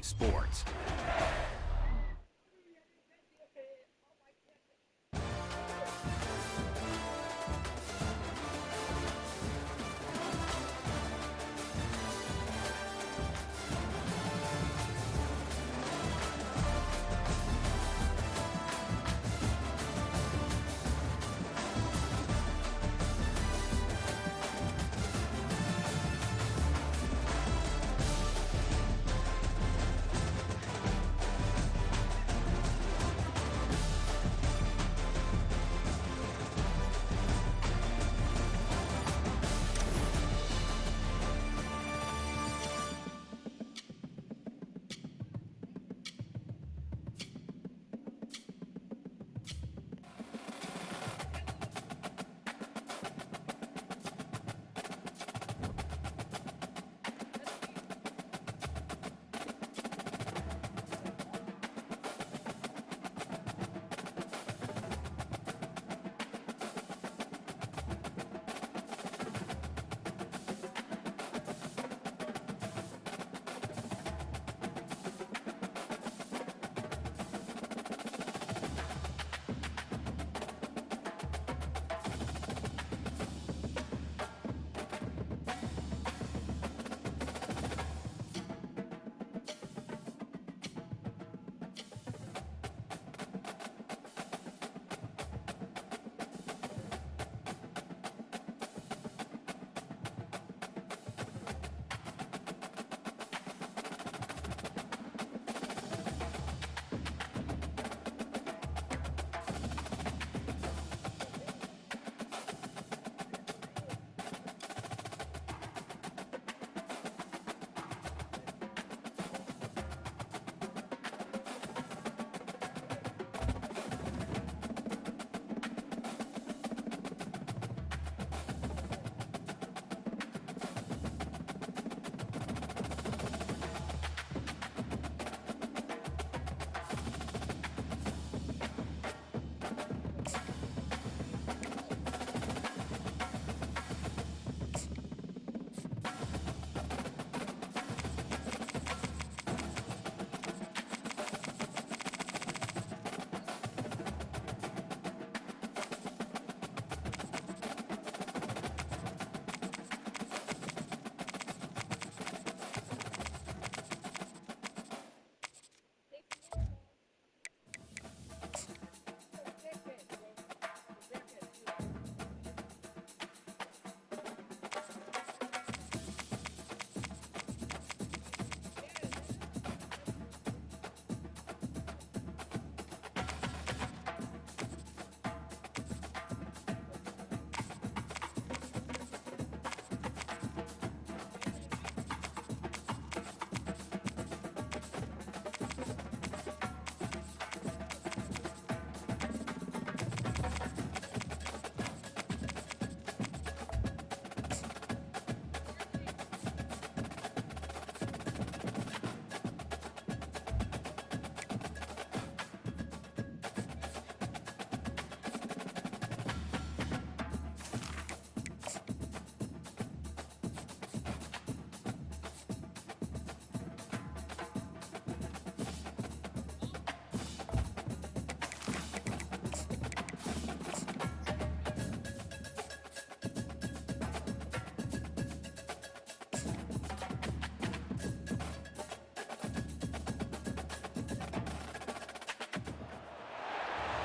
Sports.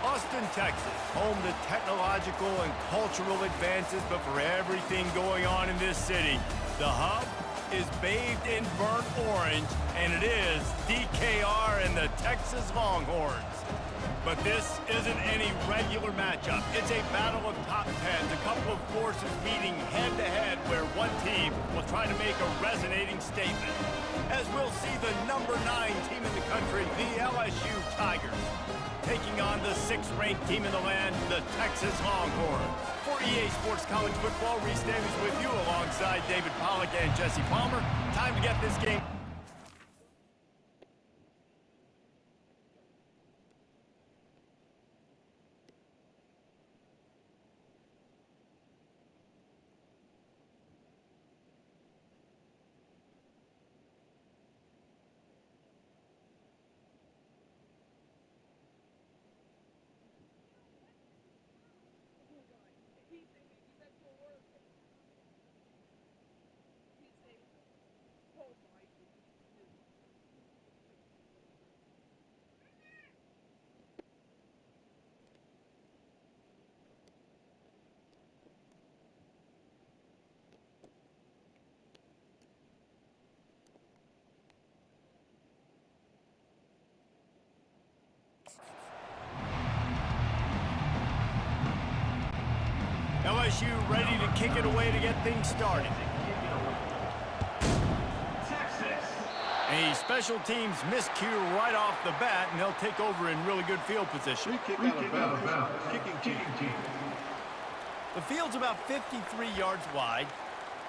Austin, Texas, home to technological and cultural advances, but for everything going on in this city, the hub is bathed in burnt orange, and it is DKR and the Texas Longhorns. But this isn't any regular matchup. It's a battle of top tens, a couple of forces meeting head-to-head where one team will try to make a resonating statement. As we'll see the number 9 team in the country, the LSU Tigers, taking on the 6th-ranked team in the land, the Texas Longhorns. For EA Sports College Football, Reese Davis with you alongside David Pollack and Jesse Palmer. Time to get this game. LSU ready to kick it away to get things started. A special teams miscue right off the bat, and they'll take over in really good field position. The field's about 53 yards wide.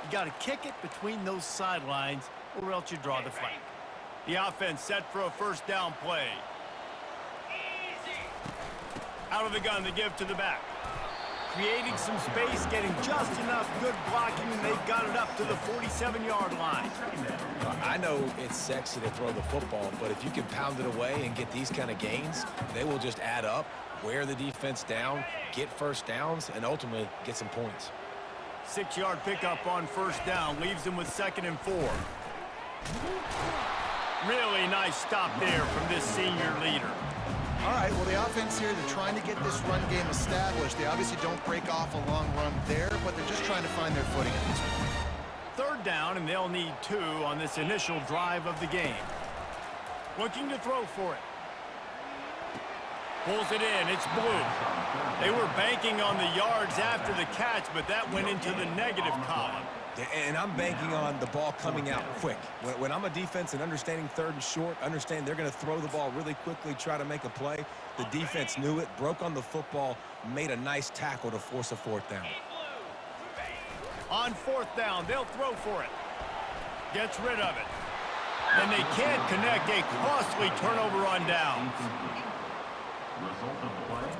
You got to kick it between those sidelines, or else you draw the flag. The offense set for a first down play. Out of the gun, they give to the back. Creating some space, getting just enough good blocking, and they've got it up to the 47-yard line. I know it's sexy to throw the football, but if you can pound it away and get these kind of gains, they will just add up, wear the defense down, get first downs, and ultimately get some points. 6-yard pickup on first down leaves them with 2nd and 4. Really nice stop there from this senior leader. All right, well, the offense here, they're trying to get this run game established. They obviously don't break off a long run there, but they're just trying to find their footing at this point. 3rd down, and they'll need 2 on this initial drive of the game. Looking to throw for it. Pulls it in. It's Blue. They were banking on the yards after the catch, but that went into the negative column. And I'm banking on the ball coming out quick. When I'm a defense and understanding 3rd and short, understand they're going to throw the ball really quickly, try to make a play. The defense knew it, broke on the football, made a nice tackle to force a 4th down. On 4th down, they'll throw for it. Gets rid of it. And they can't connect, a costly turnover on downs.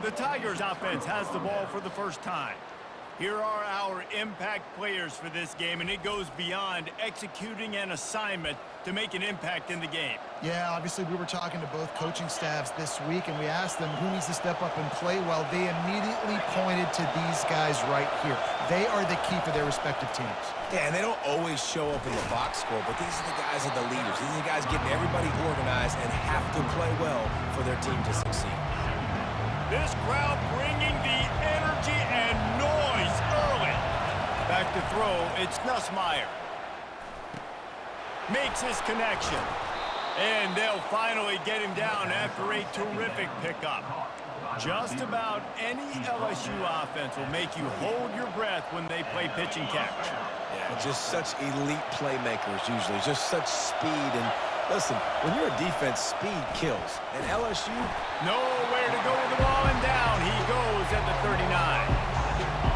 The Tigers offense has the ball for the first time. Here are our impact players for this game, and it goes beyond executing an assignment to make an impact in the game. Yeah, obviously we were talking to both coaching staffs this week, and we asked them who needs to step up and play well. They immediately pointed to these guys right here. They are the key for their respective teams. Yeah, and they don't always show up in the box score, but these are the guys that are the leaders. These are the guys getting everybody organized and have to play well for their team to succeed. This crowd bringing the energy and noise early. Back to throw, it's Nussmeier. Makes his connection. And they'll finally get him down after a terrific pickup. Just about any LSU offense will make you hold your breath when they play pitch and catch. Yeah, just such elite playmakers usually, just such speed. And listen, when you're a defense, speed kills. And LSU, nowhere to go with the ball, and down he goes at the 39.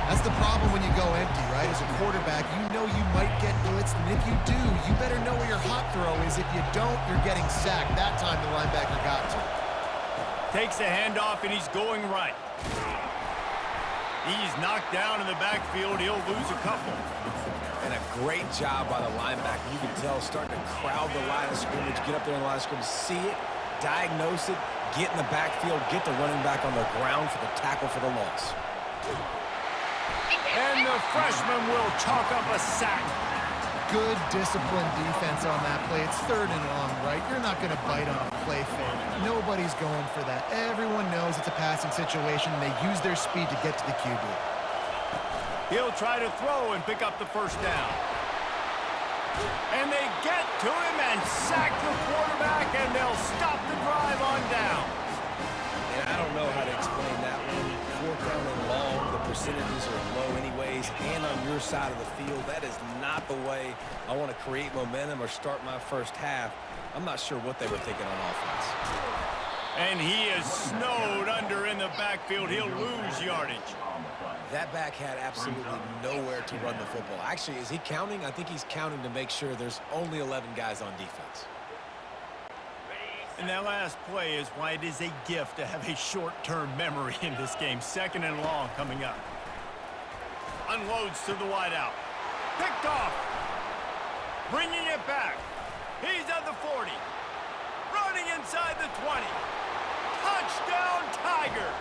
That's the problem when you go empty, right? As a quarterback, you know you might get blitzed, and if you do, you better know where your hot throw is. If you don't, you're getting sacked. That time the linebacker got to. Takes the handoff, and he's going right. He's knocked down in the backfield. He'll lose a couple. And a great job by the linebacker. You can tell starting to crowd the line of scrimmage, get up there in the line of scrimmage, see it, diagnose it, get in the backfield, get the running back on the ground for the tackle for the loss. And the freshman will chalk up a sack. Good disciplined defense on that play. It's 3rd and long, right? You're not going to bite on a play fake. Nobody's going for that. Everyone knows it's a passing situation, and they use their speed to get to the QB. He'll try to throw and pick up the first down. And they get to him and sack the quarterback, and they'll stop the drive on downs. And I don't know how to explain that one. 4th down and long, the percentages are low anyways, and on your side of the field, that is not the way I want to create momentum or start my first half. I'm not sure what they were thinking on offense. And he is snowed under in the backfield. He'll lose yardage. That back had absolutely nowhere to run the football. Actually, is he counting? I think he's counting to make sure there's only 11 guys on defense. And that last play is why it is a gift to have a short-term memory in this game. 2nd and long coming up. Unloads to the wideout. Picked off. Bringing it back. He's at the 40. Running inside the 20. Touchdown Tigers.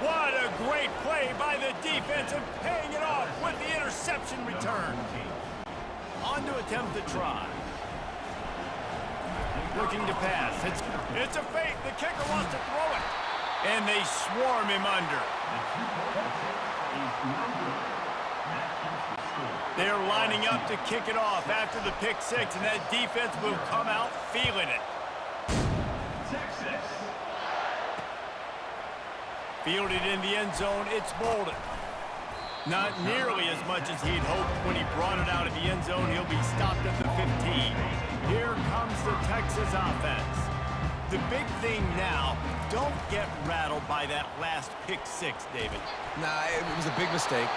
What a great play by the defense and paying it off with the interception return. On to attempt the try. Looking to pass. It's a fake. The kicker wants to throw it. And they swarm him under. They're lining up to kick it off after the pick six, and that defense will come out feeling it. Fielded in the end zone, it's Bolden. Not nearly as much as he'd hoped when he brought it out of the end zone. He'll be stopped at the 15. Here comes the Texas offense. The big thing now, don't get rattled by that last pick six, David. Nah, it was a big mistake.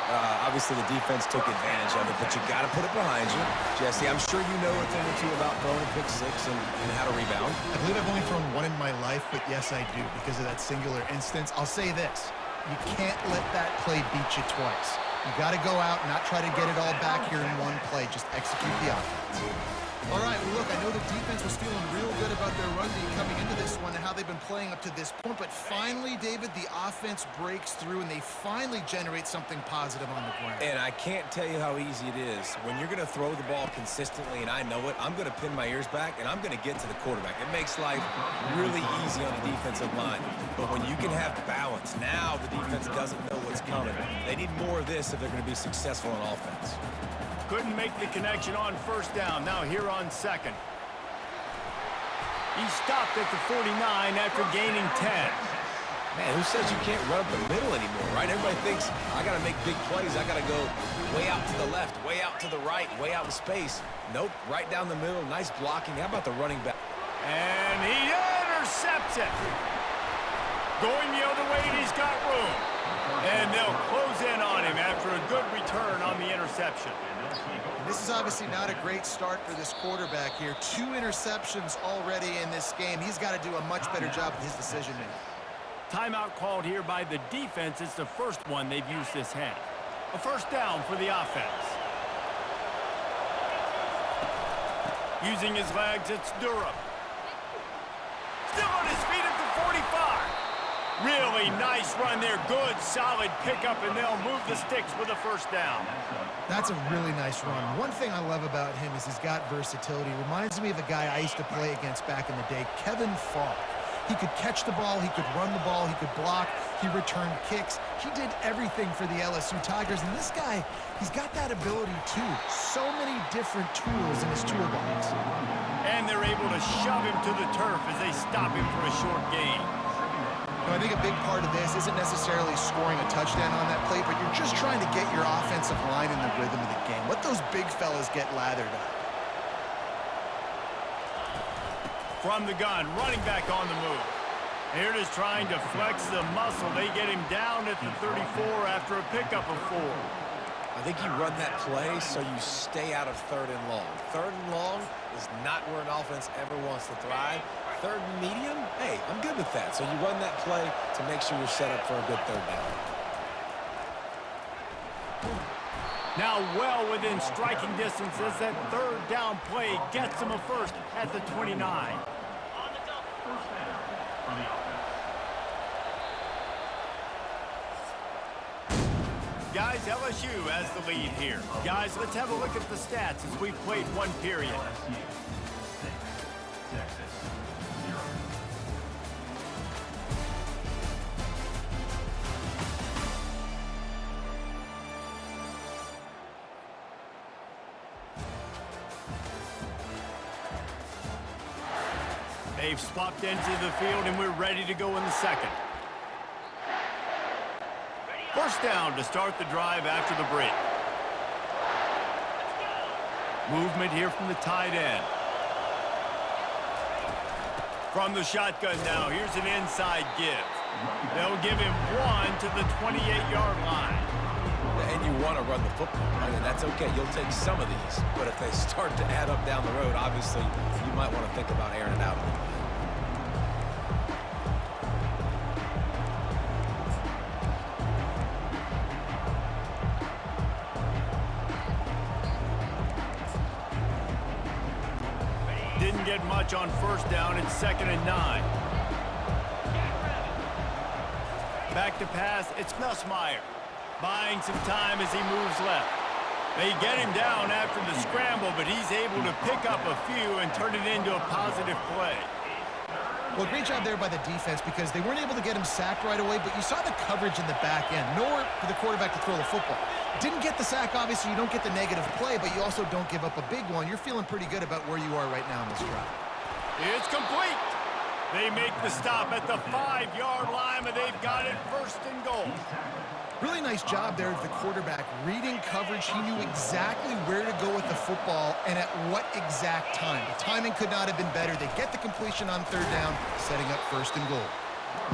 Obviously, the defense took advantage of it, but you got to put it behind you. Jesse, I'm sure you know a thing or two about throwing a pick six and how to rebound. I believe I've only thrown one in my life, but yes, I do because of that singular instance. I'll say this. You can't let that play beat you twice. You got to go out and not try to get it all back here in one play. Just execute the offense. All right, well, look, I know the defense was feeling real good about their run D coming into this one and how they've been playing up to this point, but finally, David, the offense breaks through and they finally generate something positive on the ground. And I can't tell you how easy it is. When you're going to throw the ball consistently, and I know it, I'm going to pin my ears back, and I'm going to get to the quarterback. It makes life really easy on the defensive line. But when you can have balance, now the defense doesn't know what's coming. They need more of this if they're going to be successful on offense. Couldn't make the connection on first down. Now here on second. He stopped at the 49 after gaining 10. Man, who says you can't run up the middle anymore, right? Everybody thinks, I got to make big plays. I got to go way out to the left, way out to the right, way out in space. Nope, right down the middle. Nice blocking. How about the running back? And he intercepts it. Going the other way, and he's got room. And they'll close in on him after a good return on the interception. This is obviously not a great start for this quarterback here. 2 interceptions already in this game. He's got to do a much better job with his decision-making. Timeout called here by the defense. It's the first one they've used this half. A first down for the offense. Using his legs, it's Durham. Still on his feet at the 45. Really nice run there. Good, solid pickup, and they'll move the sticks with a first down. That's a really nice run. One thing I love about him is he's got versatility. Reminds me of a guy I used to play against back in the day, Kevin Falk. He could catch the ball, he could run the ball, he could block, he returned kicks. He did everything for the LSU Tigers, and this guy, he's got that ability too. So many different tools in his toolbox. And they're able to shove him to the turf as they stop him for a short gain. I think a big part of this isn't necessarily scoring a touchdown on that play, but you're just trying to get your offensive line in the rhythm of the game. Let those big fellas get lathered up. From the gun, running back on the move. Here it is trying to flex the muscle. They get him down at the 34 after a pickup of 4. I think you run that play so you stay out of 3rd and long. 3rd and long is not where an offense ever wants to thrive. 3rd and medium, hey, I'm good with that. So you run that play to make sure you're set up for a good 3rd down. Now well within striking distance as that 3rd down play gets him a first at the 29. Guys, LSU has the lead here. Guys, let's have a look at the stats as we've played one period. They've swapped into the field, and we're ready to go in the second. First down to start the drive after the break. Movement here from the tight end. From the shotgun now, here's an inside give. They'll give him 1 to the 28-yard line. And you want to run the football. I mean, that's okay. You'll take some of these. But if they start to add up down the road, obviously, you might want to think about airing it out a little bit. Didn't get much on first down. It's 2nd and 9. Back to pass. It's Nussmeier. Buying some time as he moves left. They get him down after the scramble, but he's able to pick up a few and turn it into a positive play. Well, great job there by the defense because they weren't able to get him sacked right away, but you saw the coverage in the back end. Nowhere for the quarterback to throw the football. Didn't get the sack, obviously. You don't get the negative play, but you also don't give up a big one. You're feeling pretty good about where you are right now in this drive. It's complete. They make the stop at the 5-yard line, and they've got it 1st and goal. Really nice job there of the quarterback. Reading coverage, he knew exactly where to go with the football and at what exact time. The timing could not have been better. They get the completion on third down, setting up first and goal.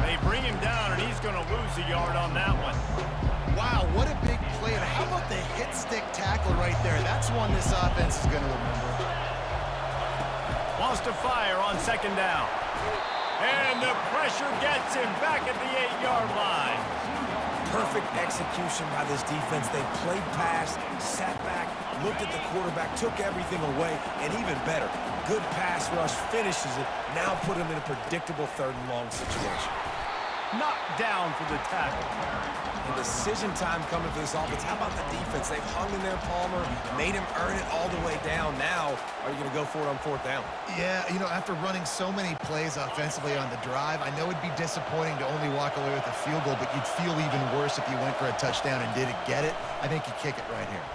They bring him down, and he's going to lose a yard on that one. Wow, what a big play. And how about the hit stick tackle right there? That's one this offense is going to remember. Wants to fire on second down. And the pressure gets him back at the 8-yard line. Perfect execution by this defense. They played pass, sat back, looked at the quarterback, took everything away, and even better, good pass rush, finishes it, now put him in a predictable third and long situation. Knocked down for the tackle. And decision time coming for this offense. How about the defense? They've hung in there, Palmer, made him earn it all the way down. Now, are you going to go for it on fourth down? Yeah, you know, after running so many plays offensively on the drive, I know it'd be disappointing to only walk away with a field goal, but you'd feel even worse if you went for a touchdown and didn't get it. I think you kick it right here.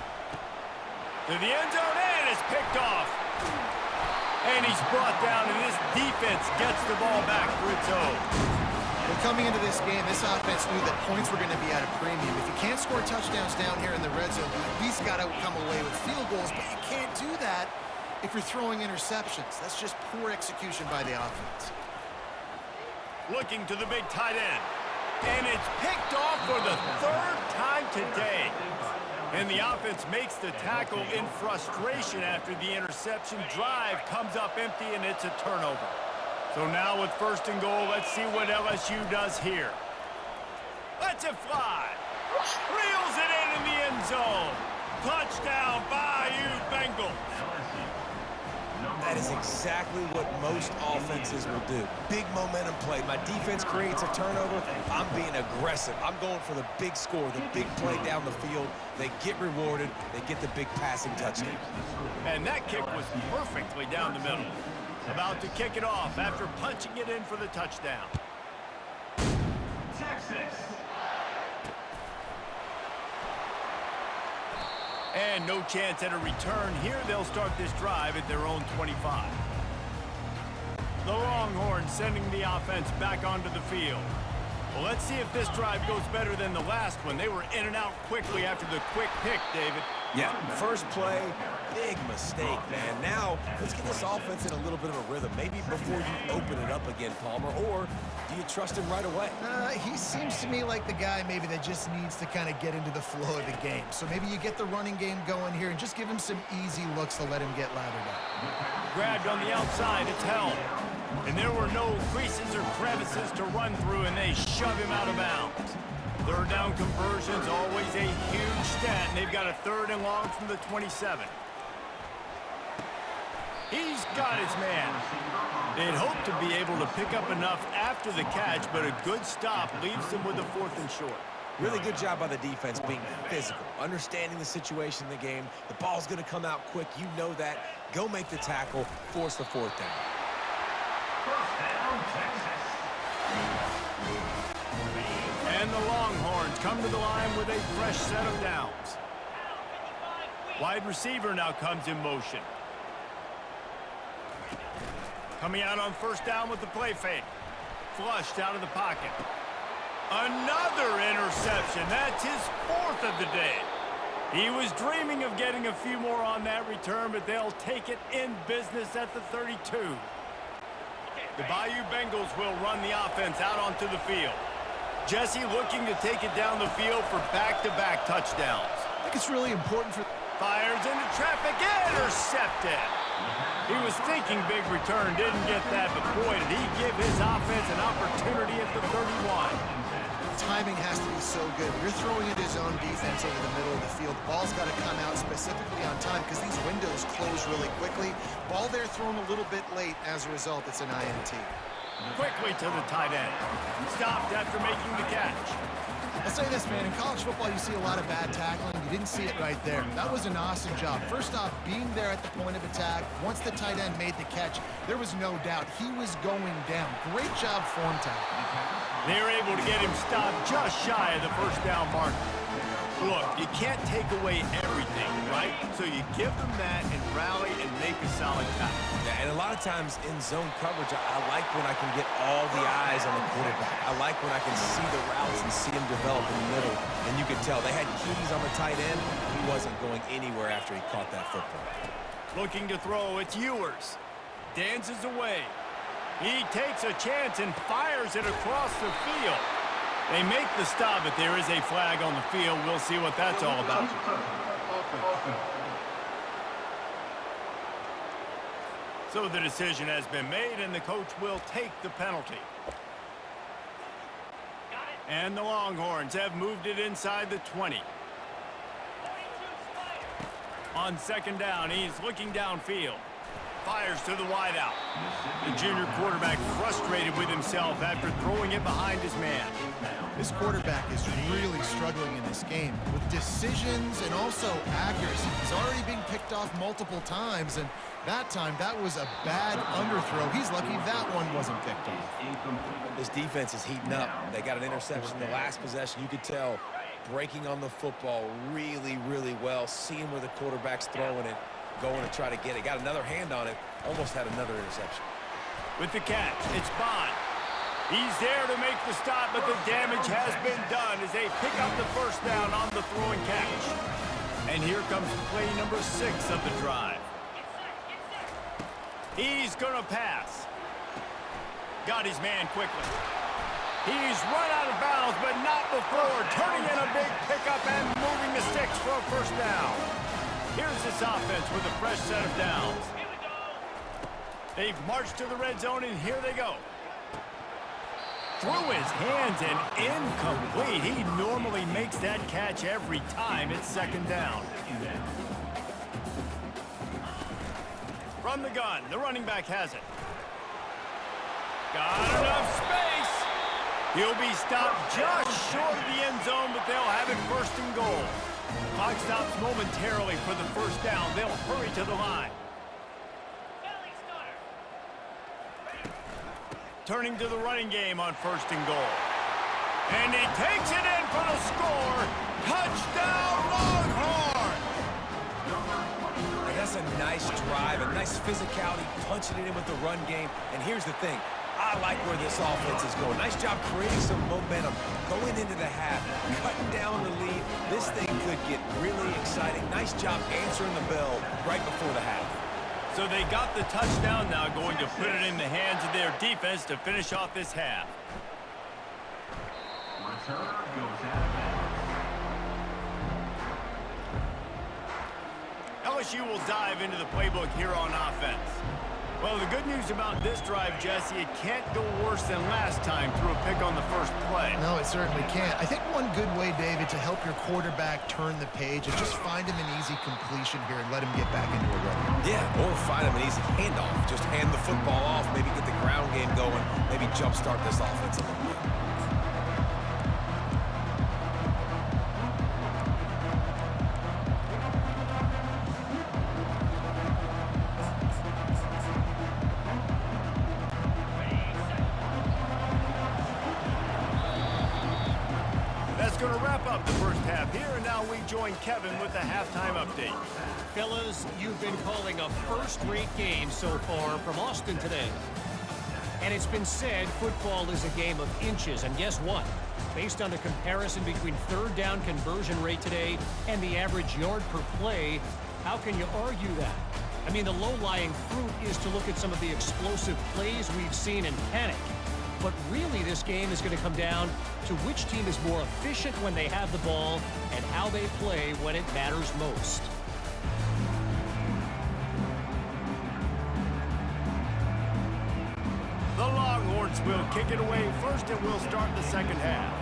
To the end zone, and it's picked off. And he's brought down, and this defense gets the ball back for its own. Well, coming into this game, this offense knew that points were going to be at a premium. If you can't score touchdowns down here in the red zone, you at least got to come away with field goals, but you can't do that if you're throwing interceptions. That's just poor execution by the offense. Looking to the big tight end. And it's picked off for the third time today. And the offense makes the tackle in frustration after the interception. Drive comes up empty, and it's a turnover. So now with first and goal, let's see what LSU does here. Lets it fly. Reels it in the end zone. Touchdown, Bayou Bengals. That is exactly what most offenses will do. Big momentum play. My defense creates a turnover. I'm being aggressive. I'm going for the big score, the big play down the field. They get rewarded. They get the big passing touchdown. And that kick was perfectly down the middle. About to kick it off after punching it in for the touchdown. Texas. And no chance at a return here. They'll start this drive at their own 25. The Longhorns sending the offense back onto the field. Well, let's see if this drive goes better than the last one. They were in and out quickly after the quick pick, David. Yeah, first play, big mistake, man. Now, let's get this offense in a little bit of a rhythm. Maybe before you open it up again, Palmer, or do you trust him right away? He seems to me like the guy maybe that just needs to kind of get into the flow of the game. So maybe you get the running game going here and just give him some easy looks to let him get lathered up. Grabbed on the outside, it's held. And there were no creases or crevices to run through, and they shove him out of bounds. Third down conversion's always a huge stat, and they've got a third and long from the 27. He's got his man. They'd hope to be able to pick up enough after the catch, but a good stop leaves them with a fourth and short. Really good job by the defense being physical, understanding the situation in the game. The ball's going to come out quick. You know that. Go make the tackle, force the fourth down. And the Longhorns come to the line with a fresh set of downs. Wide receiver now comes in motion. Coming out on first down with the play fake. Flushed out of the pocket. Another interception. That's his fourth of the day. He was dreaming of getting a few more on that return, but they'll take it in business at the 32. The Bayou Bengals will run the offense out onto the field. Jesse looking to take it down the field for back-to-back touchdowns. I think it's really important for... Fires into traffic, intercepted. He was thinking big return, didn't get that, but boy, did he give his offense an opportunity at the 31. Timing has to be so good. You're throwing at his own defense over the middle of the field. The ball's got to come out specifically on time because these windows close really quickly. Ball there thrown a little bit late. As a result, it's an INT. Quickly to the tight end. Stopped after making the catch. I'll say this, man. In college football, you see a lot of bad tackling. You didn't see it right there. That was an awesome job. First off, being there at the point of attack. Once the tight end made the catch, there was no doubt he was going down. Great job form tackling. They were able to get him stopped just shy of the first down marker. Look, you can't take away everything, right? So you give them that and rally and make a solid tackle. Yeah, and a lot of times in zone coverage, I like when I can get all the eyes on the quarterback. I like when I can see the routes and see him develop in the middle. And you could tell they had keys on the tight end. He wasn't going anywhere after he caught that football. Looking to throw, it's Ewers. Dances away. He takes a chance and fires it across the field. They make the stop, but there is a flag on the field. We'll see what that's all about. So the decision has been made, and the coach will take the penalty. And the Longhorns have moved it inside the 20. On second down, he's looking downfield. Fires to the wideout. The junior quarterback frustrated with himself after throwing it behind his man. This quarterback is really struggling in this game with decisions and also accuracy. He's already been picked off multiple times, and that time that was a bad underthrow. He's lucky that one wasn't picked off. This defense is heating up. They got an interception in the last possession. You could tell breaking on the football really, really well, seeing where the quarterback's throwing it, going to try to get it. Got another hand on it, almost had another interception. With the catch, it's Bond. He's there to make the stop, but the damage has been done as they pick up the first down on the throwing catch. And here comes play number 6 of the drive. He's going to pass. Got his man quickly. He's run out of bounds, but not before turning in a big pickup and moving the sticks for a first down. Here's this offense with a fresh set of downs. They've marched to the red zone, and here they go. Through his hands and incomplete. He normally makes that catch every time. It's second down. From the gun, the running back has it. Got enough space. He'll be stopped just short of the end zone, but they'll have it first and goal. Clock stops momentarily for the first down. They'll hurry to the line. Turning to the running game on first and goal. And he takes it in for the score. Touchdown, Longhorns! And that's a nice drive, a nice physicality, punching it in with the run game. And here's the thing. I like where this offense is going. Nice job creating some momentum, going into the half, cutting down the lead. This thing could get really exciting. Nice job answering the bell right before the half. So they got the touchdown, now going to put it in the hands of their defense to finish off this half. LSU will dive into the playbook here on offense. Well, the good news about this drive, Jesse, it can't go worse than last time through a pick on the first play. No, it certainly can't. I think one good way, David, to help your quarterback turn the page is just find him an easy completion here and let him get back into a run. Yeah, or find him an easy handoff. Just hand the football off, maybe get the ground game going, maybe jumpstart this offense a little bit. Going to wrap up the first half here, and now we join Kevin with the halftime update. Fellas, you've been calling a first-rate game so far from Austin today. And it's been said football is a game of inches, and guess what? Based on a comparison between third down conversion rate today and the average yard per play, how can you argue that? I mean, the low-lying fruit is to look at some of the explosive plays we've seen in panic. But really, this game is going to come down to which team is more efficient when they have the ball and how they play when it matters most. The Longhorns will kick it away first, and we'll start the second half.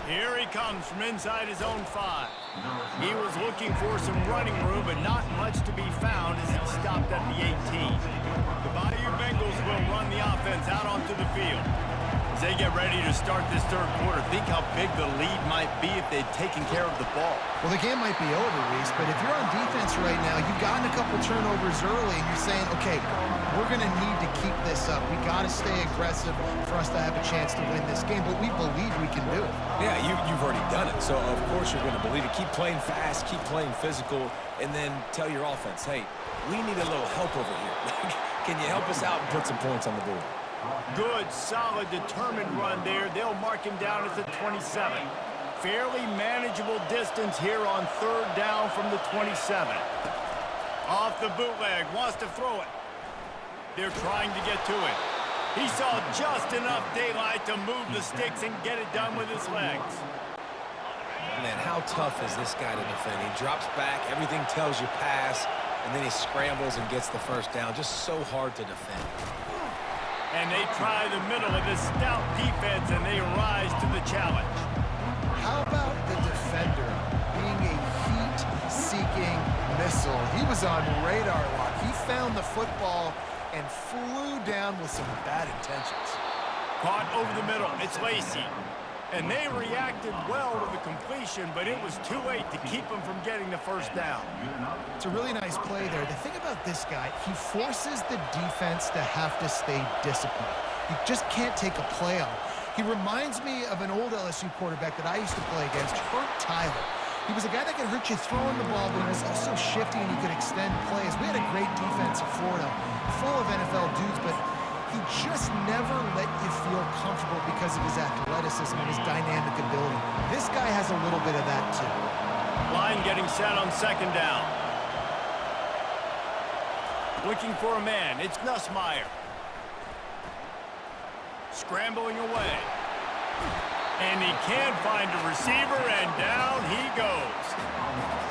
Here he comes from inside his own 5. He was looking for some running room, but not much to be found as he stopped at the 18. The Bayou Bengals will run the offense out onto the field. they get ready to start this third quarter, think how big the lead might be if they'd taken care of the ball. Well, the game might be over, Reese, but if you're on defense right now, you've gotten a couple turnovers early, and you're saying, okay, we're going to need to keep this up. We got to stay aggressive for us to have a chance to win this game, but we believe we can do it. Yeah, you've already done it, so of course you're going to believe it. Keep playing fast, keep playing physical, and then tell your offense, hey, we need a little help over here. Can you help us out and put some points on the board? Good, solid, determined run there. They'll mark him down at the 27. Fairly manageable distance here on third down from the 27. Off the bootleg, wants to throw it. They're trying to get to it. He saw just enough daylight to move the sticks and get it done with his legs. Man, how tough is this guy to defend? He drops back, everything tells you pass, and then he scrambles and gets the first down. Just so hard to defend. And they try the middle of this stout defense, and they rise to the challenge. How about the defender being a heat-seeking missile? He was on radar lock. He found the football and flew down with some bad intentions. Caught over the middle. It's Lacy. And they reacted well to the completion, but it was too late to keep them from getting the first down. It's a really nice play there. The thing about this guy, he forces the defense to have to stay disciplined. You just can't take a play off. He reminds me of an old LSU quarterback that I used to play against, Herb Tyler. He was a guy that could hurt you throwing the ball, but he was also shifty and he could extend plays. We had a great defense at Florida, full of NFL dudes, but he just never let you feel comfortable because of his athleticism and his dynamic ability. This guy has a little bit of that too. Line getting set on second down. Looking for a man. It's Nussmeier. Scrambling away. And he can't find a receiver, and down he goes.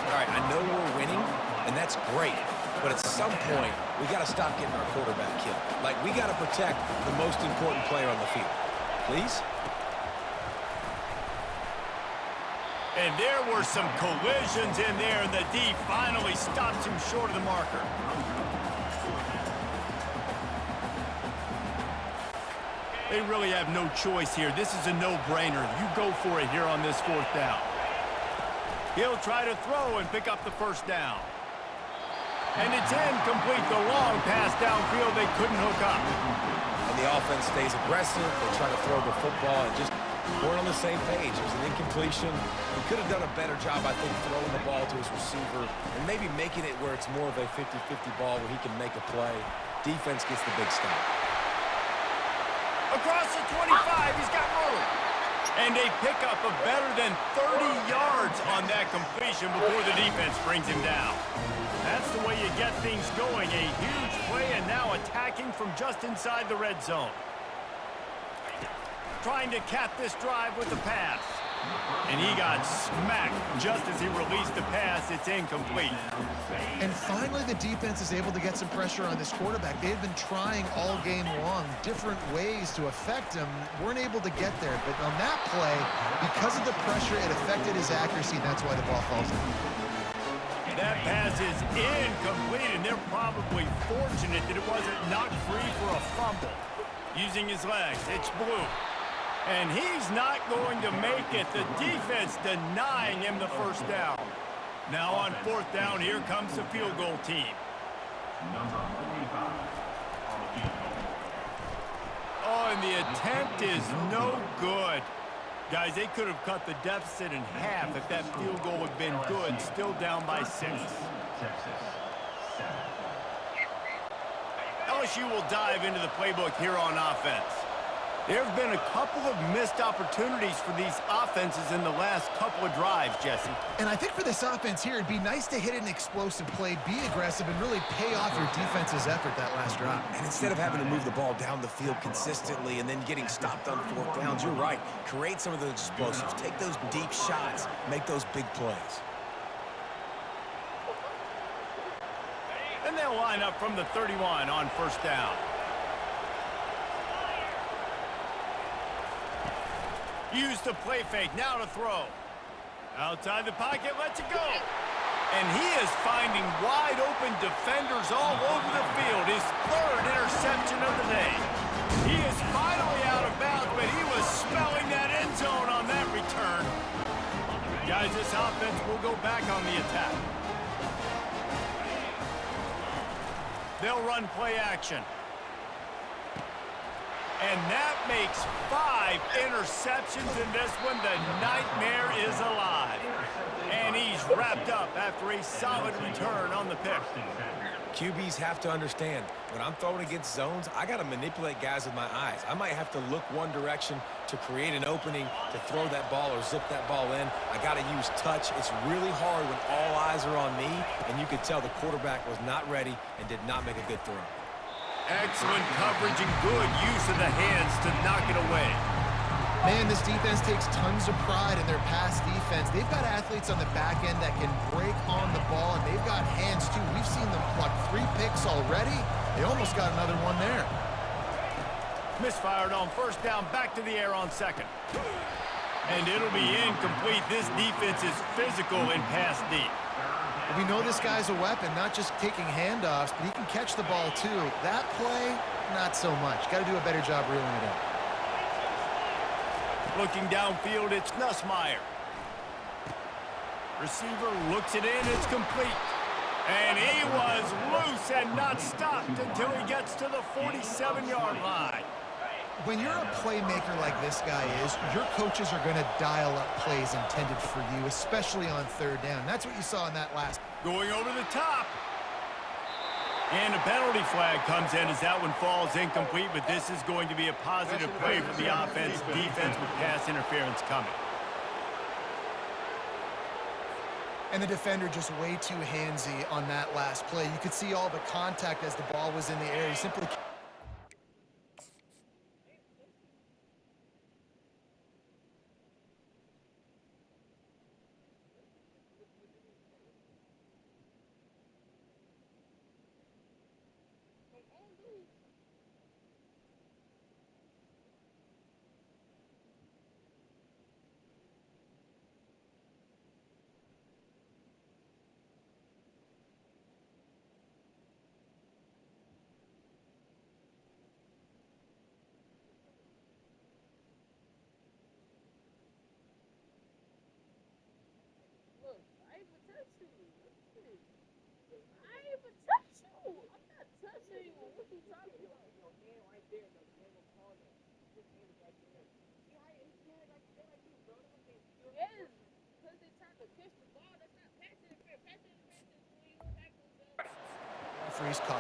All right, I know we're winning, and that's great. But at some point, we got to stop getting our quarterback killed. Like, we got to protect the most important player on the field. Please? And there were some collisions in there, and the D finally stops him short of the marker. They really have no choice here. This is a no-brainer. You go for it here on this fourth down. He'll try to throw and pick up the first down. And it's incomplete. The long pass downfield, they couldn't hook up. And the offense stays aggressive. They try to throw the football and just weren't on the same page. It was an incompletion. He could have done a better job, I think, throwing the ball to his receiver and maybe making it where it's more of a 50-50 ball where he can make a play. Defense gets the big stop. Across the 25, he's got room. And a pickup of better than 30 yards on that completion before the defense brings him down. That's the way you get things going. A huge play, and now attacking from just inside the red zone. Trying to cap this drive with the pass. And he got smacked just as he released the pass. It's incomplete. And finally, the defense is able to get some pressure on this quarterback. They had been trying all game long, different ways to affect him. Weren't able to get there. But on that play, because of the pressure, it affected his accuracy, and that's why the ball falls in. That pass is incomplete, and they're probably fortunate that it wasn't knocked free for a fumble. Using his legs, it's Blue. And he's not going to make it. The defense denying him the first down. Now on fourth down, here comes the field goal team. Oh, and the attempt is no good. Guys, they could have cut the deficit in half if that field goal had been good. Still down by 6. LSU will dive into the playbook here on offense. There have been a couple of missed opportunities for these offenses in the last couple of drives, Jesse. And I think for this offense here, it'd be nice to hit an explosive play, be aggressive, and really pay off your defense's effort that last drive. And instead of having to move the ball down the field consistently and then getting stopped on fourth downs, you're right. Create some of those explosives. Take those deep shots. Make those big plays. And they'll line up from the 31 on first down. Use the play fake, now to throw. Outside the pocket, lets it go. And he is finding wide open defenders all over the field. His third interception of the day. He is finally out of bounds, but he smelling that end zone on that return. Guys, this offense will go back on the attack. They'll run play action. And that makes 5 interceptions in this one. The nightmare is alive. And he's wrapped up after a solid return on the pick. QBs have to understand, when I'm throwing against zones, I got to manipulate guys with my eyes. I might have to look one direction to create an opening to throw that ball or zip that ball in. I got to use touch. It's really hard when all eyes are on me, and you could tell the quarterback was not ready and did not make a good throw. Excellent coverage and good use of the hands to knock it away. Man, this defense takes tons of pride in their pass defense. They've got athletes on the back end that can break on the ball, and they've got hands, too. We've seen them pluck 3 picks already. They almost got another one there. Misfired on first down, back to the air on second. And it'll be incomplete. This defense is physical in pass deep. We know this guy's a weapon, not just taking handoffs, but he can catch the ball, too. That play, not so much. Got to do a better job reeling it in. Looking downfield, it's Nussmeier. Receiver looks it in, it's complete. And he was loose and not stopped until he gets to the 47-yard line. When you're a playmaker like this guy is, your coaches are going to dial up plays intended for you, especially on third down. That's what you saw in that last. Going over the top. And a penalty flag comes in as that one falls incomplete, but this is going to be a positive play for the offense. Defense with pass interference coming. And the defender just way too handsy on that last play. You could see all the contact as the ball was in the air. He simply... Referee's call.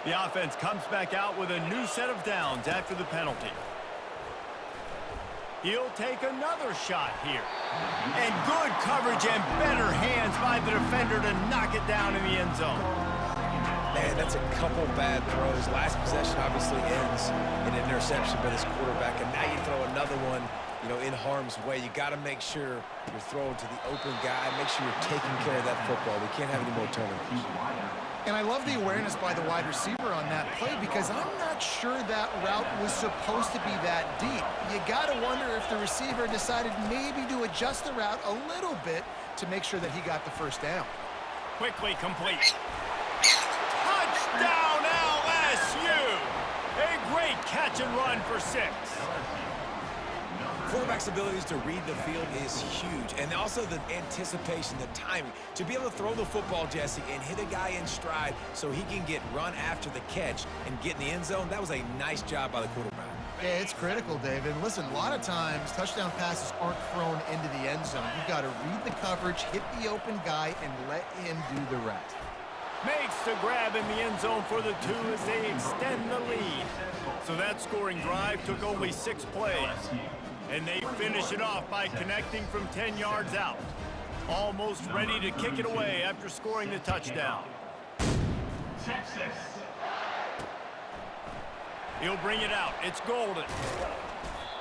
The offense comes back out with a new set of downs after the penalty. He'll take another shot here. And good coverage and better hands by the defender to knock it down in the end zone. Man, that's a couple bad throws. Last possession obviously ends in an interception by this quarterback, and now you throw another one, in harm's way. You got to make sure you're throwing to the open guy. Make sure you're taking care of that football. We can't have any more turnovers. And I love the awareness by the wide receiver on that play because I'm not sure that route was supposed to be that deep. You got to wonder if the receiver decided maybe to adjust the route a little bit to make sure that he got the first down. Quickly complete. Touchdown LSU! A great catch and run for 6. Quarterback's abilities to read the field is huge, and also the anticipation, the timing. To be able to throw the football, Jesse, and hit a guy in stride so he can get run after the catch and get in the end zone, that was a nice job by the quarterback. Yeah, it's critical, David. Listen, a lot of times touchdown passes aren't thrown into the end zone. You've got to read the coverage, hit the open guy, and let him do the rest. Makes the grab in the end zone for the 2 as they extend the lead. So that scoring drive took only 6 plays. And they finish it off by connecting from 10 yards out. Almost ready to kick it away after scoring the touchdown. He'll bring it out. It's Golden.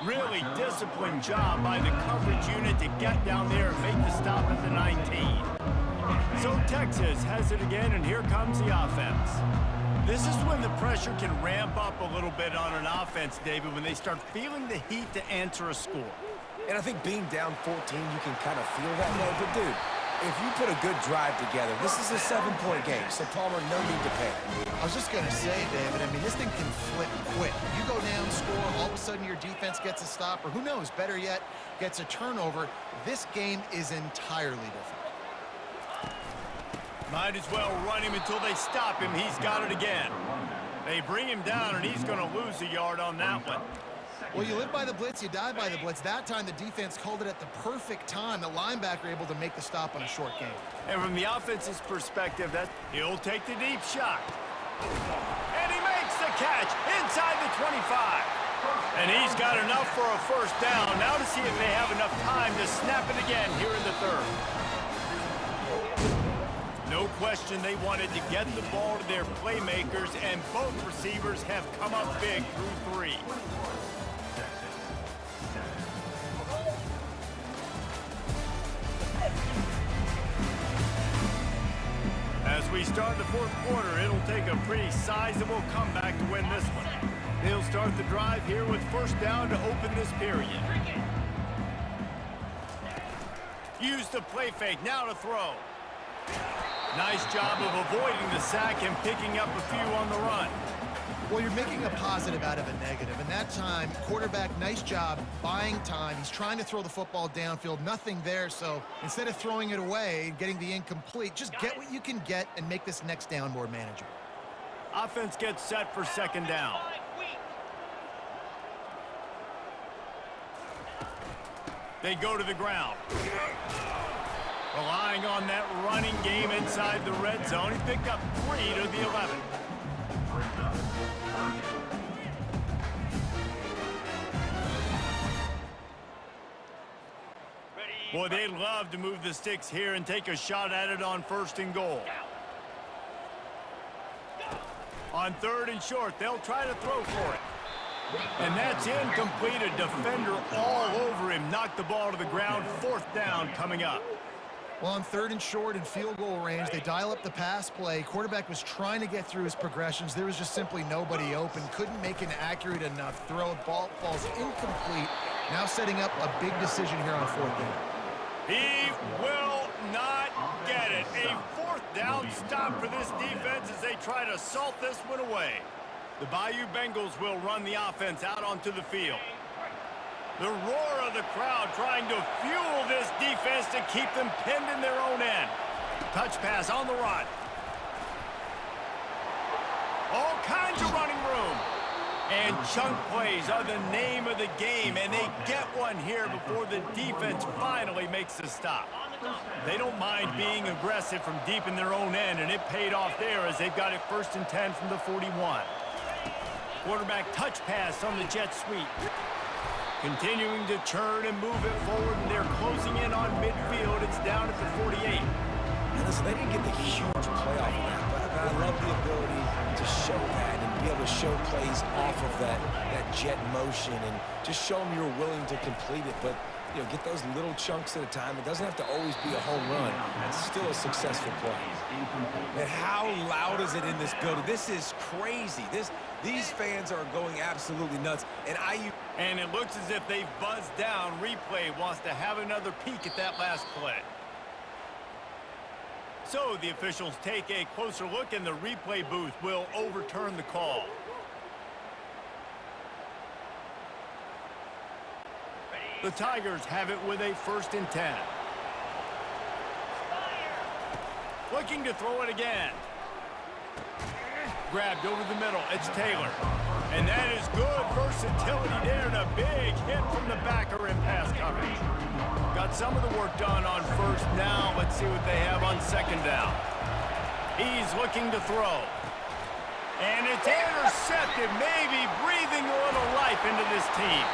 Really disciplined job by the coverage unit to get down there and make the stop at the 19. So Texas has it again, and here comes the offense. This is when the pressure can ramp up a little bit on an offense, David, when they start feeling the heat to answer a score. And I think being down 14, you can kind of feel that way. But, dude, If you put a good drive together, this is a 7-point game, so Palmer, no need to panic. I was just going to say, David, I mean, this thing can flip quick. You go down, score, all of a sudden your defense gets a stop, or who knows, better yet, gets a turnover. This game is entirely different. Might as well run him until they stop him. He's got it again. They bring him down, and he's going to lose a yard on that one. Well, you live by the blitz, you die by the blitz. That time, the defense called it at the perfect time. The linebacker able to make the stop on a short game. And from the offense's perspective, he'll take the deep shot. And he makes the catch inside the 25. And he's got enough for a first down. Now to see if they have enough time to snap it again here in the third. No question they wanted to get the ball to their playmakers, and both receivers have come up big through 3. As we start the fourth quarter, it'll take a pretty sizable comeback to win this one. They'll start the drive here with first down to open this period. Use the play fake, now to throw. Nice job of avoiding the sack and picking up a few on the run. Well, you're making a positive out of a negative, and that time, quarterback, nice job buying time. He's trying to throw the football downfield, nothing there, so instead of throwing it away, getting the incomplete, just get what you can get and make this next down more manageable. Offense gets set for second down. They go to the ground. Relying on that running game inside the red zone, he picked up 3 to the 11. Boy, they'd love to move the sticks here and take a shot at it on first and goal. On third and short, they'll try to throw for it. And that's incomplete. A defender all over him. Knocked the ball to the ground. Fourth down coming up. Well, on third and short and field goal range, they dial up the pass play. Quarterback was trying to get through his progressions. There was just simply nobody open. Couldn't make an accurate enough throw. Ball falls incomplete. Now setting up a big decision here on fourth down. He will not get it. A fourth down stop for this defense as they try to salt this one away. The Bayou Bengals will run the offense out onto the field. The roar of the crowd trying to fuel this defense to keep them pinned in their own end. Touch pass on the run. All kinds of running room. And chunk plays are the name of the game, and they get one here before the defense finally makes the stop. They don't mind being aggressive from deep in their own end, and it paid off there as they've got it 1st and 10 from the 41. Quarterback touch pass on the jet sweep. Continuing to turn and move it forward, and they're closing in on midfield. It's down at the 48. And listen, they didn't get the huge playoff of that, but I love the ability to show that and be able to show plays off of that jet motion and just show them you're willing to complete it. But, you know, get those little chunks at a time. It doesn't have to always be a home run. It's still a successful play. And how loud is it in this building? This is crazy. These fans are going absolutely nuts. And it looks as if they've buzzed down. Replay wants to have another peek at that last play. So the officials take a closer look, and the replay booth will overturn the call. The Tigers have it with a 1st and 10. Looking to throw it again. Grabbed over the middle. It's Taylor. And that is good versatility there, and a big hit from the backer in pass coverage. Got some of the work done on first. Now let's see what they have on second down. He's looking to throw. And it's intercepted, maybe breathing a little life into this team.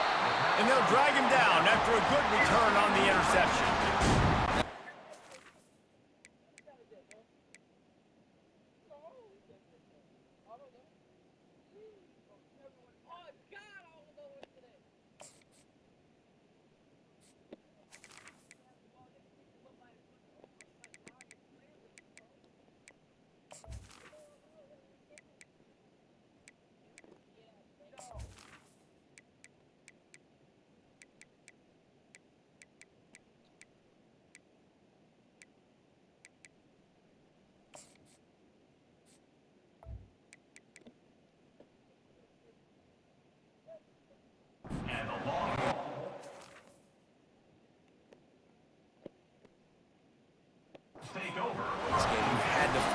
And they'll drag him down after a good return on the interception.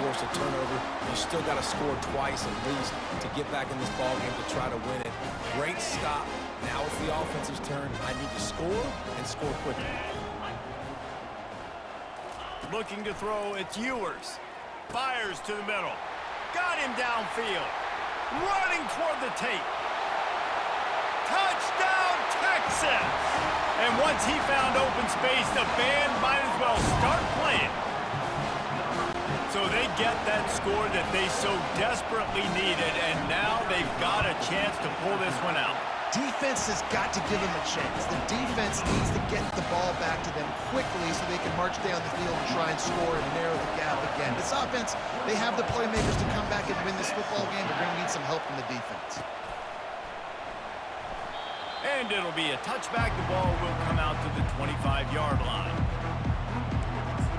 force a turnover. You still got to score twice at least to get back in this ball game to try to win it. Great stop. Now it's the offensive's turn. I need to score and score quickly. Looking to throw, it's Ewers. Fires to the middle. Got him downfield. Running toward the tape. Touchdown, Texas! And once he found open space, the band might as well start playing. So they get that score that they so desperately needed, and now they've got a chance to pull this one out. Defense has got to give them a chance. The defense needs to get the ball back to them quickly so they can march down the field and try and score and narrow the gap again. This offense, they have the playmakers to come back and win this football game, but they're going to need some help from the defense. And it'll be a touchback. The ball will come out to the 25-yard line.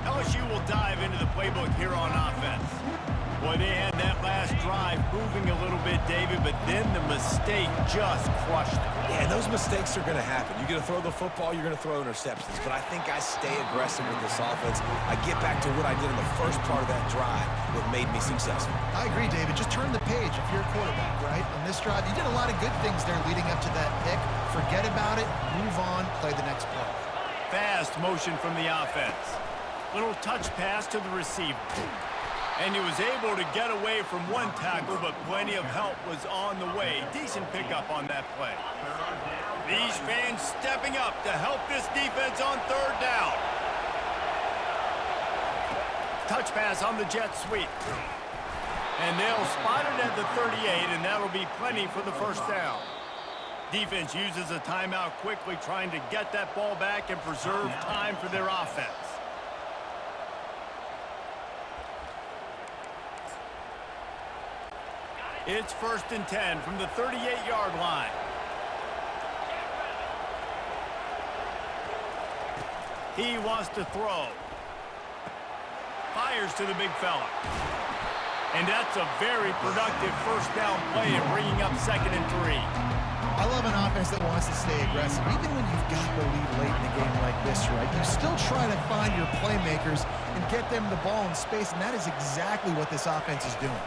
LSU will dive into the playbook here on offense. Boy, they had that last drive moving a little bit, David, but then the mistake just crushed them. Yeah, and those mistakes are going to happen. You're going to throw the football, you're going to throw interceptions. But I think I stay aggressive with this offense. I get back to what I did in the first part of that drive that made me successful. I agree, David. Just turn the page if you're a quarterback, right? On this drive, you did a lot of good things there leading up to that pick. Forget about it, move on, play the next play. Fast motion from the offense. Little touch pass to the receiver. And he was able to get away from one tackle, but plenty of help was on the way. Decent pickup on that play. These fans stepping up to help this defense on third down. Touch pass on the jet sweep. And they'll spot it at the 38, and that'll be plenty for the first down. Defense uses a timeout quickly, trying to get that ball back and preserve time for their offense. It's 1st and 10 from the 38-yard line. He wants to throw. Fires to the big fella. And that's a very productive first down play and bringing up 2nd and 3. I love an offense that wants to stay aggressive. Even when you've got the lead late in a game like this, right, you still try to find your playmakers and get them the ball in space, and that is exactly what this offense is doing.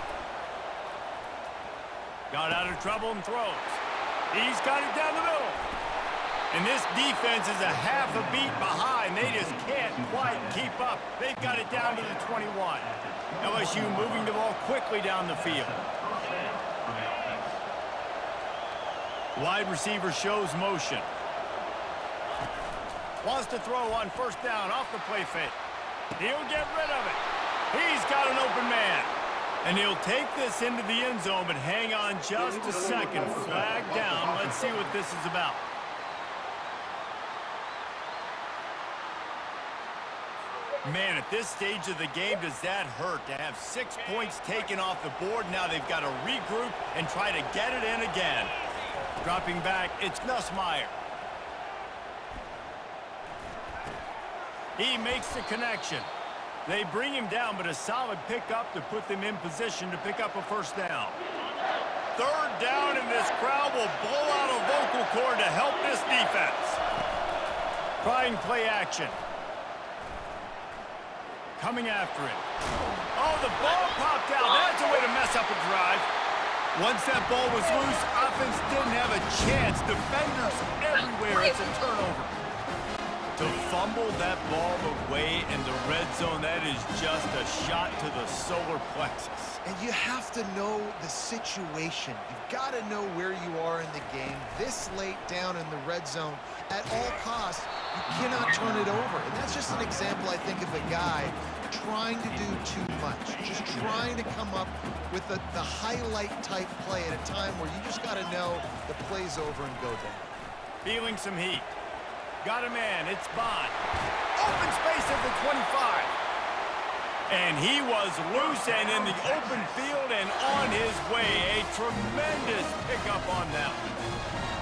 Got out of trouble and throws. He's got it down the middle. And this defense is a half a beat behind. They just can't quite keep up. They've got it down to the 21. LSU moving the ball quickly down the field. Wide receiver shows motion. Wants to throw on 1st down off the play fake. He'll get rid of it. He's got an open man. And he'll take this into the end zone, but hang on just a second. Flag down. Let's see what this is about. Man, at this stage of the game, does that hurt to have 6 points taken off the board? Now they've got to regroup and try to get it in again. Dropping back, it's Nussmeier. He makes the connection. They bring him down, but a solid pickup to put them in position to pick up a 1st down. 3rd down, and this crowd will blow out a vocal cord to help this defense. Trying play action. Coming after it. Oh, the ball popped out. That's a way to mess up a drive. Once that ball was loose, offense didn't have a chance. Defenders everywhere. It's a turnover. To fumble that ball away in the red zone, that is just a shot to the solar plexus. And you have to know the situation. You've got to know where you are in the game. This late down in the red zone, at all costs, you cannot turn it over. And that's just an example, I think, of a guy trying to do too much. Just trying to come up with the highlight-type play at a time where you just got to know the play's over and go down. Feeling some heat. Got a man, it's Bond. Open space at the 25. And he was loose and in the open field and on his way. A tremendous pickup on that.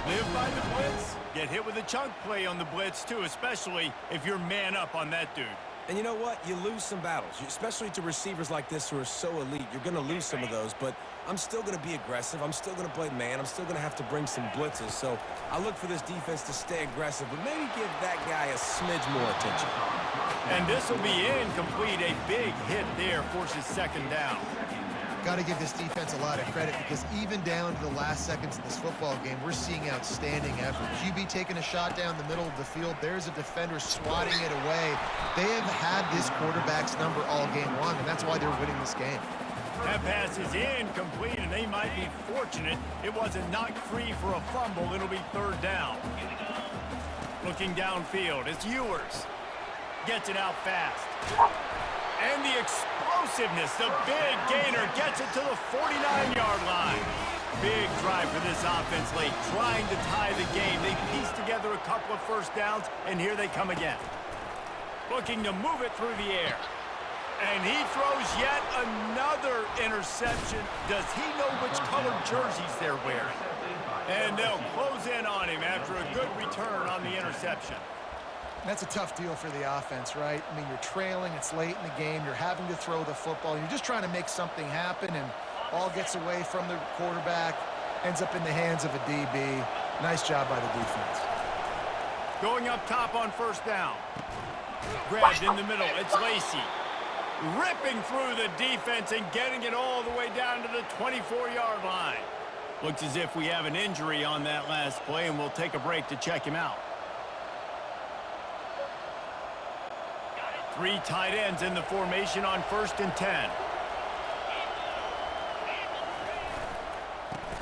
Live by the blitz. Get hit with a chunk play on the blitz, too, especially if you're man up on that dude. And you know what? You lose some battles, especially to receivers like this who are so elite. You're going to lose some of those, but I'm still going to be aggressive. I'm still going to play man. I'm still going to have to bring some blitzes. So I look for this defense to stay aggressive, but maybe give that guy a smidge more attention. And this will be incomplete. A big hit there forces second down. Got to give this defense a lot of credit because even down to the last seconds of this football game, we're seeing outstanding effort. QB taking a shot down the middle of the field. There's a defender swatting it away. They have had this quarterback's number all game long, and that's why they're winning this game. That pass is incomplete, and they might be fortunate it wasn't knocked free for a fumble. It'll be third down. Looking downfield, it's Ewers. Gets it out fast. And the explosiveness, the big gainer gets it to the 49-yard line. Big drive for this offense late, trying to tie the game. They pieced together a couple of first downs, and here they come again. Looking to move it through the air. And he throws yet another interception. Does he know which colored jerseys they're wearing? And they'll close in on him after a good return on the interception. That's a tough deal for the offense, right? I mean, you're trailing, it's late in the game, you're having to throw the football, you're just trying to make something happen, and ball gets away from the quarterback, ends up in the hands of a DB. Nice job by the defense. Going up top on first down. Grabbed in the middle, it's Lacy. Ripping through the defense and getting it all the way down to the 24-yard line. Looks as if we have an injury on that last play, and we'll take a break to check him out. Three tight ends in the formation on 1st and 10.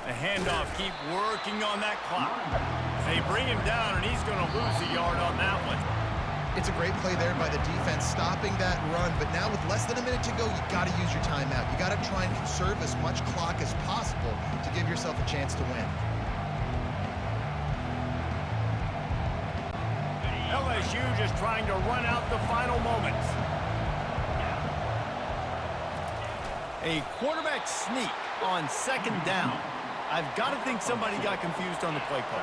The handoff, keep working on that clock. They bring him down, and he's going to lose a yard on that one. It's a great play there by the defense, stopping that run. But now with less than a minute to go, you got to use your timeout. You got to try and conserve as much clock as possible to give yourself a chance to win. LSU just trying to run out the final moments. A quarterback sneak on 2nd down. I've got to think somebody got confused on the play call.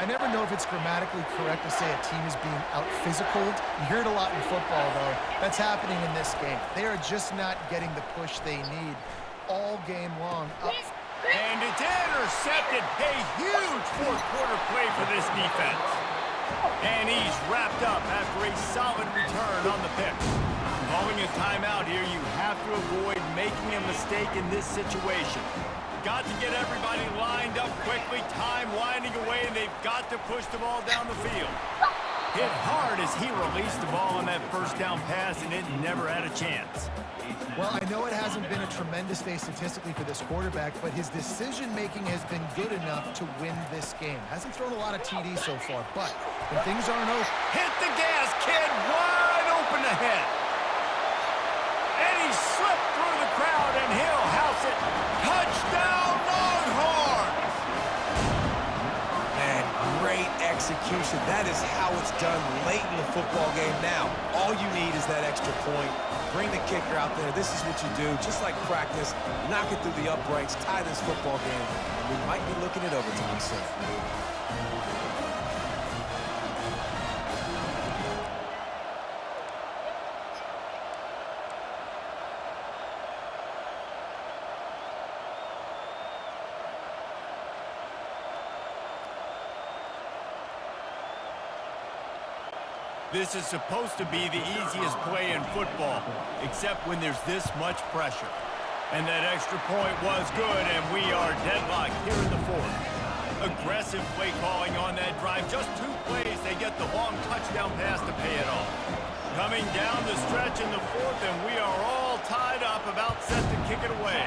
I never know if it's grammatically correct to say a team is being out-physicaled. You hear it a lot in football, though. That's happening in this game. They are just not getting the push they need all game long. And it's intercepted. A huge fourth-quarter play for this defense. And he's wrapped up after a solid return on the pick. Calling a timeout here, you have to avoid making a mistake in this situation. Got to get everybody lined up quickly, time winding away, and they've got to push the ball down the field. Hit hard as he released the ball on that first down pass, and it never had a chance. Well, I know it hasn't been a tremendous day statistically for this quarterback, but his decision-making has been good enough to win this game. Hasn't thrown a lot of TDs so far, but when things aren't open... Hit the gas, kid! Wide open ahead! And he slipped through the crowd, and he'll house it. Touchdown, Longhorns! Man, great execution. That is how it's done late in the football game. Now, all you need is that extra point. Bring the kicker out there. This is what you do. Just like practice, knock it through the uprights, tie this football game, and we might be looking at overtime soon. This is supposed to be the easiest play in football, except when there's this much pressure. And that extra point was good, and we are deadlocked here in the fourth. Aggressive play calling on that drive. Just 2 plays, they get the long touchdown pass to pay it off. Coming down the stretch in the fourth, and we are all tied up, about set to kick it away.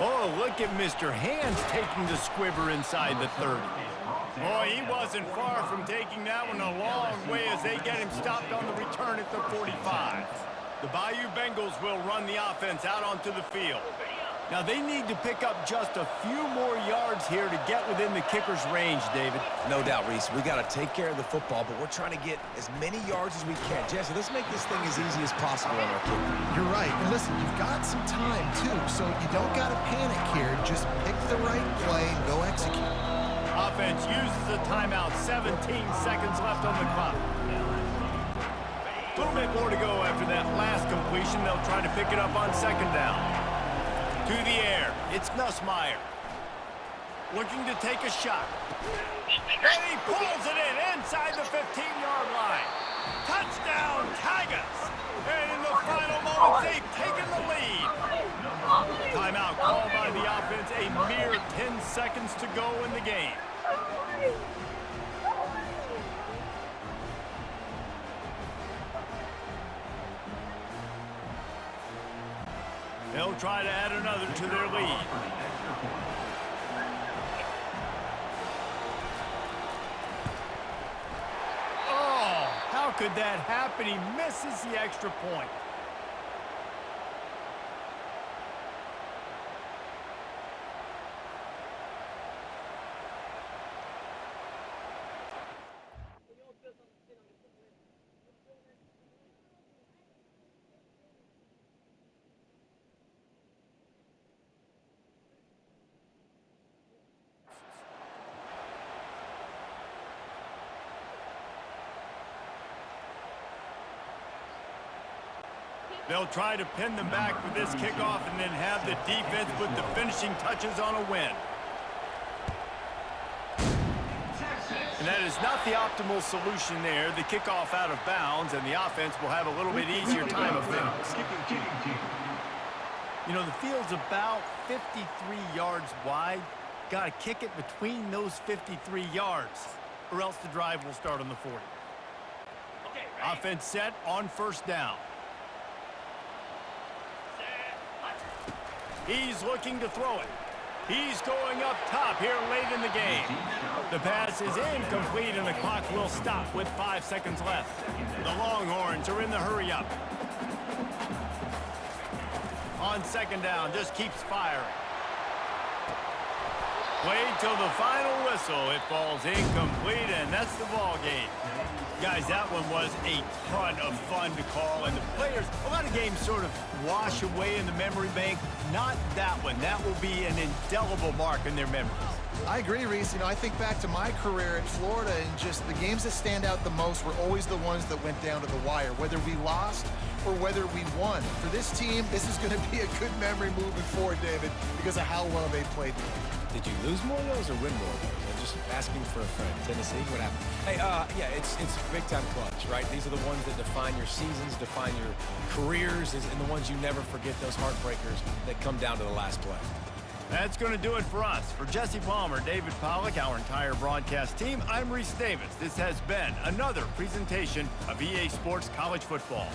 Oh, look at Mr. Hands taking the squibber inside the 30. Boy, he wasn't far from taking that one a long way as they get him stopped on the return at the 45. The Bayou Bengals will run the offense out onto the field. Now, they need to pick up just a few more yards here to get within the kicker's range, David. No doubt, Reese. We got to take care of the football, but we're trying to get as many yards as we can. Jesse, let's make this thing as easy as possible on our kicker. You're right. And listen, you've got some time, too, so you don't got to panic here. Just pick the right play and go execute. Offense uses a timeout. 17 seconds left on the clock. A little bit more to go after that last completion. They'll try to pick it up on 2nd down. To the air, it's Nussmeier. Looking to take a shot. And he pulls it in inside the 15-yard line. Vegas. And in the final moments, they've taken the lead. Timeout called by the offense. A mere 10 seconds to go in the game. They'll try to add another to their lead. Oh, how could that happen? He misses the extra point. They'll try to pin them back with this kickoff and then have the defense put the finishing touches on a win. And that is not the optimal solution there. The kickoff out of bounds, and the offense will have a little bit easier time of things. You know, the field's about 53 yards wide. Got to kick it between those 53 yards, or else the drive will start on the 40. Offense set on first down. He's looking to throw it. He's going up top here late in the game. The pass is incomplete, and the clock will stop with 5 seconds left. The Longhorns are in the hurry-up. On second down, just keeps firing. Played till the final whistle. It falls incomplete, and that's the ball game. Guys, that one was a ton of fun to call, and the players, a lot of games sort of wash away in the memory bank. Not that one. That will be an indelible mark in their memories. I agree, Reese. You know, I think back to my career at Florida, and just the games that stand out the most were always the ones that went down to the wire, whether we lost or whether we won. For this team, this is going to be a good memory moving forward, David, because of how well they played. Did you lose more of those or win more of those? I'm just asking for a friend. Tennessee, what happened? Hey, yeah, it's big-time clutch, right? These are the ones that define your seasons, define your careers, and the ones you never forget, those heartbreakers that come down to the last play. That's going to do it for us. For Jesse Palmer, David Pollack, our entire broadcast team, I'm Reese Davis. This has been another presentation of EA Sports College Football.